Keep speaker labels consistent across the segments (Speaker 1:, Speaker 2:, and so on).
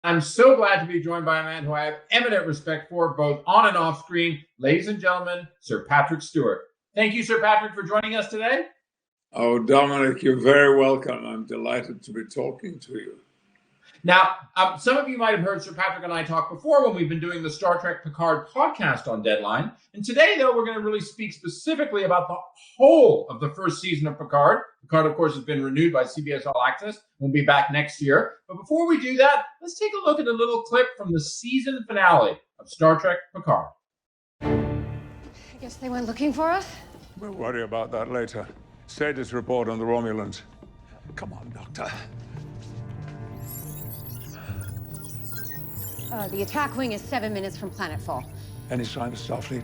Speaker 1: I'm so glad to be joined by a man who I have eminent respect for, both on and off screen. Ladies and gentlemen, Sir Patrick Stewart. Thank you, Sir Patrick, for joining us today.
Speaker 2: Oh, Dominic, you're very welcome. I'm delighted to be talking to you.
Speaker 1: Now, some of you might have heard Sir Patrick and I talk before when we've been doing the Star Trek Picard podcast on Deadline. And today, though, we're going to really speak specifically about the whole of the first season of Picard. Picard, of course, has been renewed by CBS All Access. We'll be back next year. But before we do that, let's take a look at a little clip from the season finale of Star Trek Picard.
Speaker 3: I guess they went looking for us?
Speaker 4: We'll worry about that later. Status report on the Romulans. Come on, Doctor.
Speaker 3: The attack wing is 7 minutes from planetfall.
Speaker 4: Any sign of Starfleet?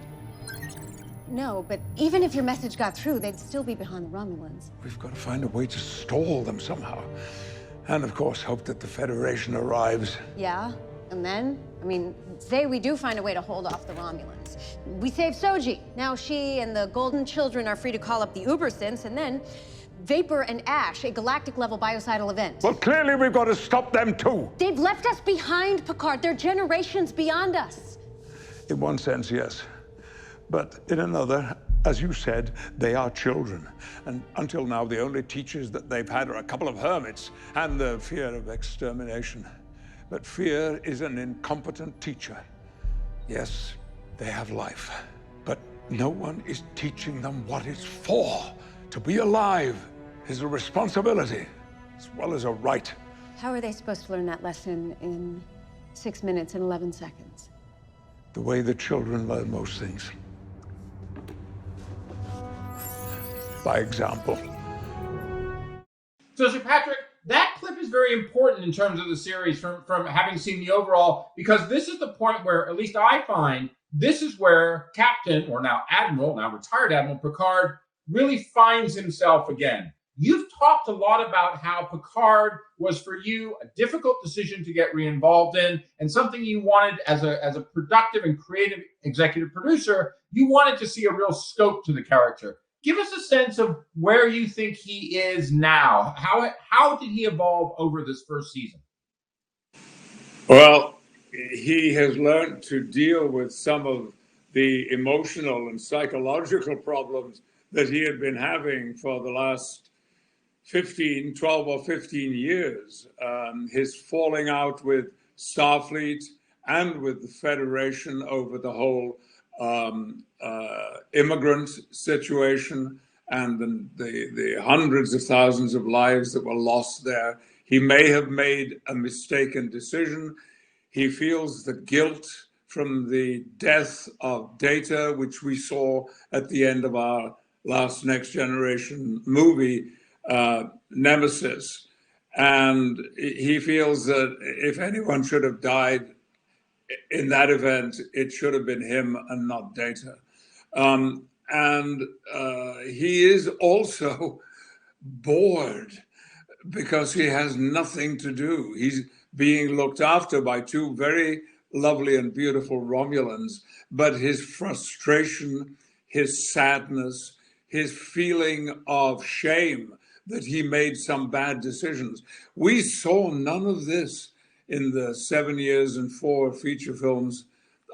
Speaker 3: No, but even if your message got through, they'd still be behind the Romulans.
Speaker 4: We've got to find a way to stall them somehow. And of course, hope that the Federation arrives.
Speaker 3: Yeah, and then? Say we do find a way to hold off the Romulans. We save Soji. Now she and the Golden Children are free to call up the Ubersynths, and then Vapor and Ash, a galactic-level biocidal event.
Speaker 4: Well, clearly we've got to stop them too.
Speaker 3: They've left us behind, Picard. They're generations beyond us.
Speaker 4: In one sense, yes. But in another, as you said, they are children. And until now, the only teachers that they've had are a couple of hermits and the fear of extermination. But fear is an incompetent teacher. Yes, they have life, but no one is teaching them what it's for. To be alive is a responsibility as well as a right.
Speaker 3: How are they supposed to learn that lesson in 6 minutes and 11 seconds?
Speaker 4: The way the children learn most things. By example.
Speaker 1: So, Sir Patrick, that clip is very important in terms of the series from having seen the overall, because this is the point where, at least I find, this is where Captain, or now Admiral, now retired Admiral Picard, really finds himself again. You've talked a lot about how Picard was for you a difficult decision to get re-involved in, and something you wanted as a productive and creative executive producer, you wanted to see a real scope to the character. Give us a sense of where you think he is now. How did he evolve over this first season?
Speaker 2: Well, he has learned to deal with some of the emotional and psychological problems that he had been having for the last 12 or 15 years. His falling out with Starfleet and with the Federation over the whole immigrant situation and the hundreds of thousands of lives that were lost there. He may have made a mistaken decision. He feels the guilt from the death of Data, which we saw at the end of our last Next Generation movie, Nemesis. And he feels that if anyone should have died in that event, it should have been him and not Data. He is also bored because he has nothing to do. He's being looked after by two very lovely and beautiful Romulans, but his frustration, his sadness, his feeling of shame that he made some bad decisions. We saw none of this in the 7 years and 4 feature films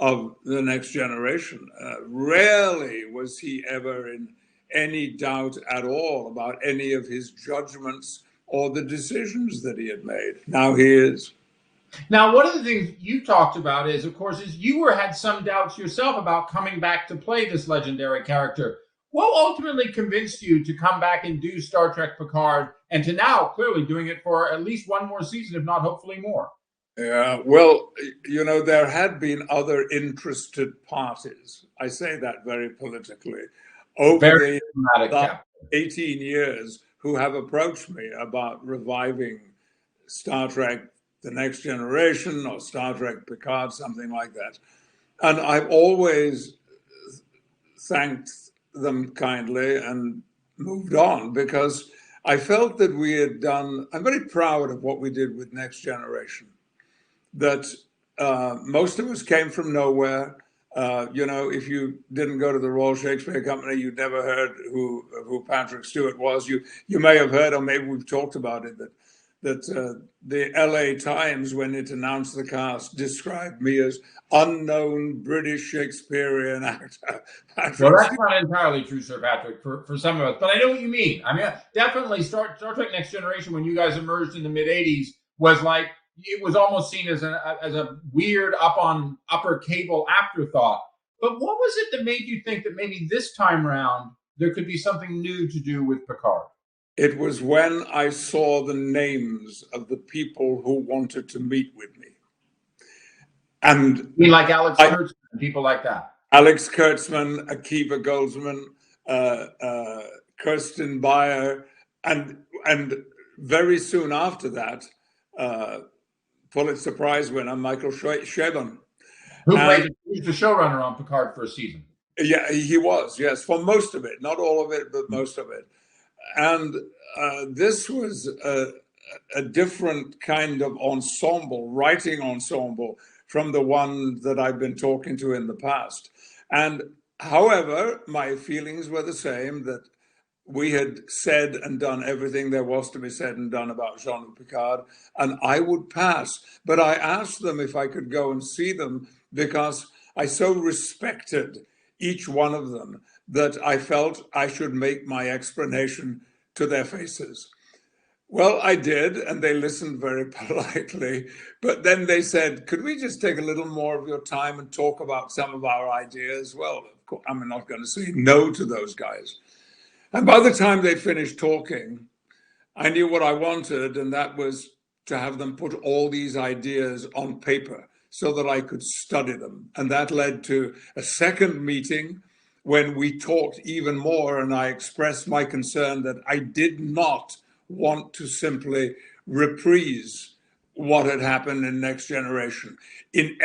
Speaker 2: of the Next Generation. Rarely was he ever in any doubt at all about any of his judgments or the decisions that he had made. Now he is.
Speaker 1: Now, one of the things you talked about is, of course, you had some doubts yourself about coming back to play this legendary character. What ultimately convinced you to come back and do Star Trek Picard, and to now clearly doing it for at least one more season, if not hopefully more?
Speaker 2: Yeah, well, there had been other interested parties. I say that very politically. Over the last 18 years, who have approached me about reviving Star Trek The Next Generation or Star Trek Picard, something like that. And I've always thanked them kindly and moved on, because I felt that we had done, I'm very proud of what we did with Next Generation. That most of us came from nowhere. If you didn't go to the Royal Shakespeare Company, you'd never heard who Patrick Stewart was. You may have heard, or maybe we've talked about it, that that the LA Times, when it announced the cast, described me as unknown British Shakespearean actor.
Speaker 1: Well, that's not entirely true, Sir Patrick, for some of us, but I know what you mean. I mean, definitely Star Trek Next Generation, when you guys emerged in the mid-'80s, was like, it was almost seen as a weird upper cable afterthought. But what was it that made you think that maybe this time around there could be something new to do with Picard?
Speaker 2: It was when I saw the names of the people who wanted to meet with me. And
Speaker 1: you mean like Alex Kurtzman and people like that?
Speaker 2: Alex Kurtzman, Akiva Goldsman, Kirsten Beyer, and very soon after that, Pulitzer Prize winner Michael Chabon.
Speaker 1: Who played the showrunner on Picard for a season.
Speaker 2: Yeah, he was, yes, for most of it. Not all of it, but most of it. And this was a different kind of ensemble, writing ensemble, from the one that I've been talking to in the past. And however, my feelings were the same, that we had said and done everything there was to be said and done about Jean-Luc Picard, and I would pass. But I asked them if I could go and see them, because I so respected each one of them that I felt I should make my explanation to their faces. Well, I did, and they listened very politely. But then they said, could we just take a little more of your time and talk about some of our ideas? Well, of course, I'm not going to say no to those guys. And by the time they finished talking, I knew what I wanted, and that was to have them put all these ideas on paper so that I could study them. And that led to a second meeting when we talked even more, and I expressed my concern that I did not want to simply reprise what had happened in Next Generation. In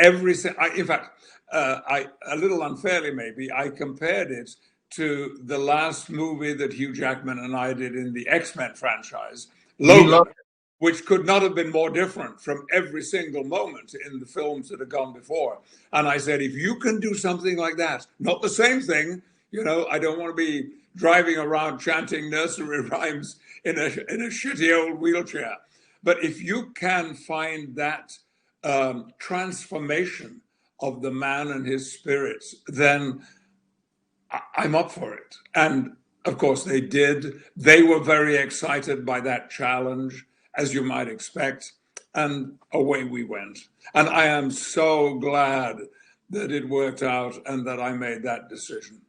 Speaker 2: fact, a little unfairly maybe, I compared it to the last movie that Hugh Jackman and I did in the X-Men franchise, Logan, which could not have been more different from every single moment in the films that had gone before. And I said, if you can do something like that, not the same thing, you know, I don't want to be driving around chanting nursery rhymes in a shitty old wheelchair. But if you can find that transformation of the man and his spirits, then I'm up for it. And of course they did. They were very excited by that challenge, as you might expect. And away we went. And I am so glad that it worked out and that I made that decision.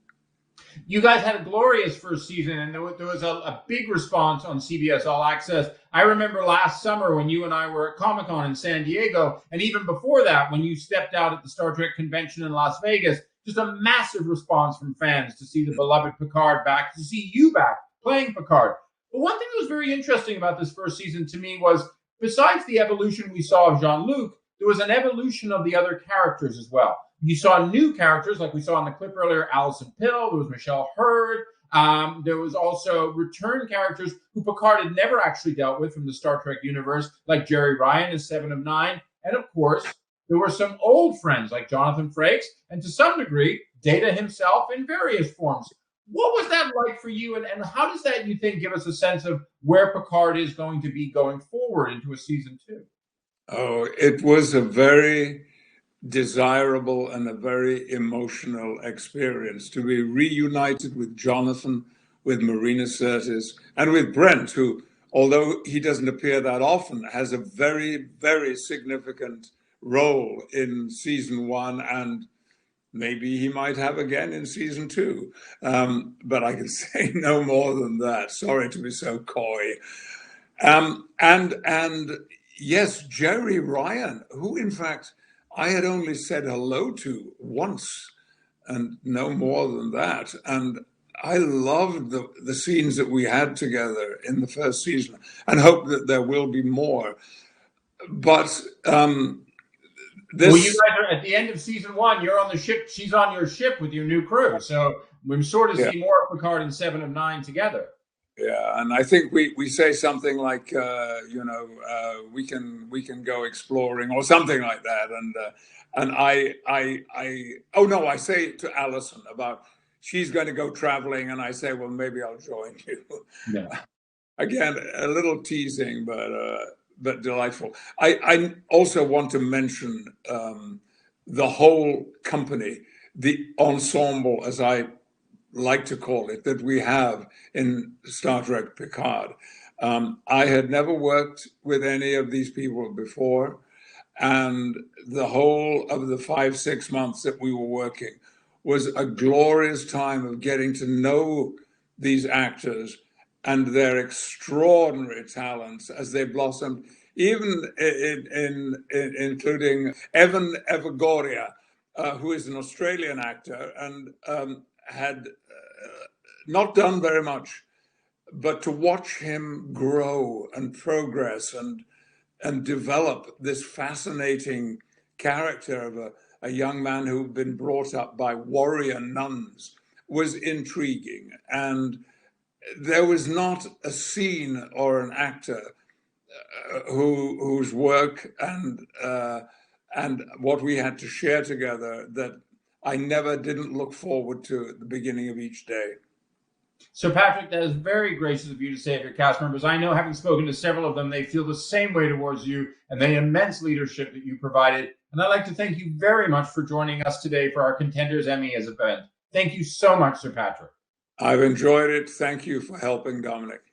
Speaker 1: You guys had a glorious first season, and there was a big response on CBS All Access. I remember last summer when you and I were at Comic-Con in San Diego, and even before that, when you stepped out at the Star Trek convention in Las Vegas, just a massive response from fans to see the beloved Picard back, to see you back playing Picard. But one thing that was very interesting about this first season to me was, besides the evolution we saw of Jean-Luc, there was an evolution of the other characters as well. You saw new characters, like we saw in the clip earlier, Alison Pill, there was Michelle Hurd. There was also return characters who Picard had never actually dealt with from the Star Trek universe, like Jerry Ryan as 7 of 9. And of course, there were some old friends like Jonathan Frakes, and to some degree, Data himself in various forms. What was that like for you, and how does that, you think, give us a sense of where Picard is going to be going forward into a season 2?
Speaker 2: Oh, it was a very desirable and a very emotional experience to be reunited with Jonathan, with Marina Sirtis, and with Brent, who, although he doesn't appear that often, has a very, very significant role in season 1, and maybe he might have again in season 2. But I can say no more than that. Sorry to be so coy. And yes, Jerry Ryan, who in fact I had only said hello to once and no more than that. And I loved the scenes that we had together in the first season and hope that there will be more. But
Speaker 1: well, you guys are at the end of season 1, you're on the ship, she's on your ship with your new crew. So we sort of see more of Picard and 7 of 9 together.
Speaker 2: Yeah, and I think we say something like, we can go exploring or something like that. And I say it to Alison about she's going to go traveling, and I say, well, maybe I'll join you.
Speaker 1: Yeah.
Speaker 2: Again, a little teasing, but but delightful. I also want to mention the whole company, the ensemble, as I like to call it, that we have in Star Trek Picard. I had never worked with any of these people before, and the whole of the 5-6 months that we were working was a glorious time of getting to know these actors and their extraordinary talents as they blossomed, even including Evan Evagoria, who is an Australian actor and had not done very much, but to watch him grow and progress and develop this fascinating character of a young man who'd been brought up by warrior nuns was intriguing. And there was not a scene or an actor whose work and what we had to share together that I didn't look forward to at the beginning of each day.
Speaker 1: So, Patrick, that is very gracious of you to say of your cast members. I know, having spoken to several of them, they feel the same way towards you and the immense leadership that you provided. And I'd like to thank you very much for joining us today for our Contenders Emmys event. Thank you so much, Sir Patrick.
Speaker 2: I've enjoyed it. Thank you for helping, Dominic.